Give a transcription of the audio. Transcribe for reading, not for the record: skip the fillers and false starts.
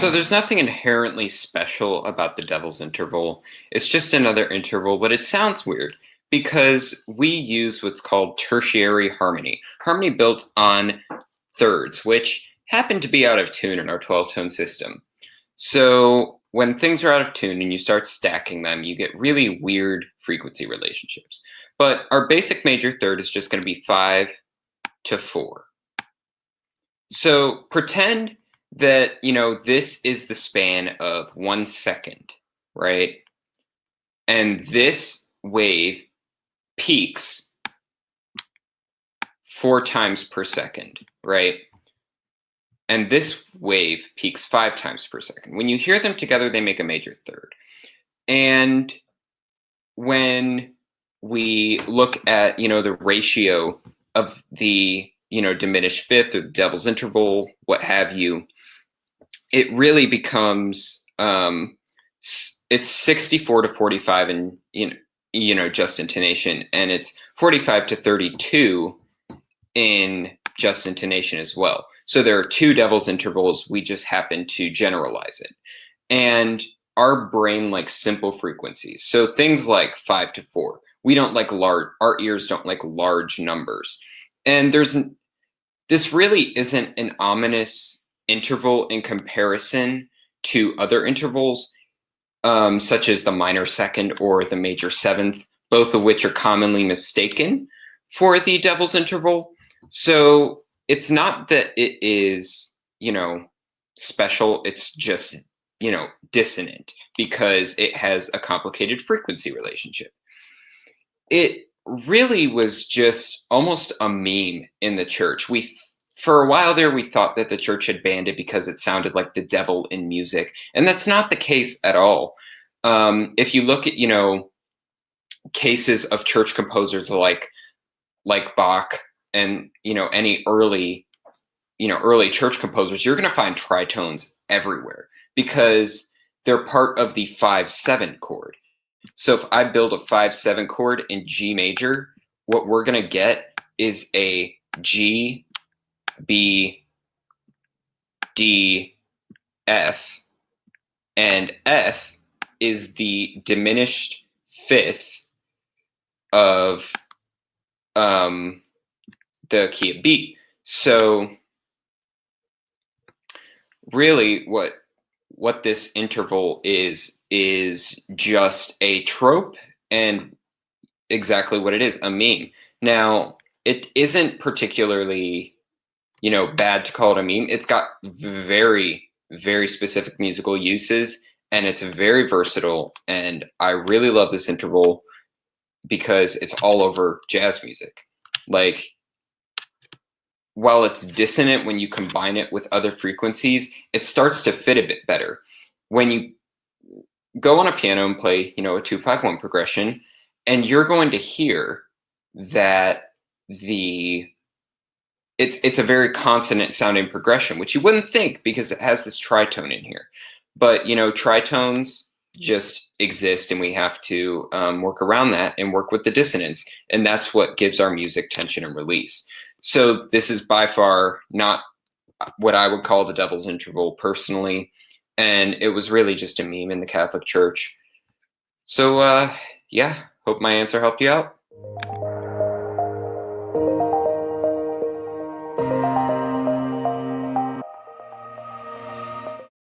So there's nothing inherently special about the devil's interval. It's just another interval, but it sounds weird because we use what's called tertiary harmony, harmony built on thirds, which happen to be out of tune in our 12-tone system. So when things are out of tune and you start stacking them, you get really weird frequency relationships. But our basic major third is just going to be 5 to 4. So pretend that, this is the span of 1 second, right? And this wave peaks 4 times per second, right? And this wave peaks 5 times per second. When you hear them together, they make a major third. And when we look at, the ratio of the, diminished fifth or the devil's interval, what have you, it really becomes it's 64 to 45 in just intonation, and it's 45 to 32 in just intonation as well. So there are 2 devil's intervals. We just happen to generalize it, and our brain likes simple frequencies. So things like 5 to 4. We don't like large. Our ears don't like large numbers, and this really isn't an ominous interval in comparison to other intervals, such as the minor second or the major seventh, both of which are commonly mistaken for the devil's interval. So it's not that it is, special. It's just, dissonant because it has a complicated frequency relationship. It really was just almost a meme in the church. For a while there, we thought that the church had banned it because it sounded like the devil in music, and that's not the case at all. If you look at, cases of church composers like Bach and, any early church composers, you're going to find tritones everywhere because they're part of the 5/7 chord. So if I build a 5/7 chord in G major, what we're going to get is a G, B, D, F, and F is the diminished fifth of the key of B. So really what this interval is just a trope and exactly what it is, a meme. Now, it isn't particularly bad to call it a meme. It's got very, very specific musical uses, and it's very versatile. And I really love this interval because it's all over jazz music. Like, while it's dissonant when you combine it with other frequencies, it starts to fit a bit better. When you go on a piano and play, a 2-5-1 progression, and you're going to hear that it's a very consonant sounding progression, which you wouldn't think because it has this tritone in here. But, tritones just exist, and we have to work around that and work with the dissonance. And that's what gives our music tension and release. So this is by far not what I would call the devil's interval personally. And it was really just a meme in the Catholic Church. So, yeah, hope my answer helped you out.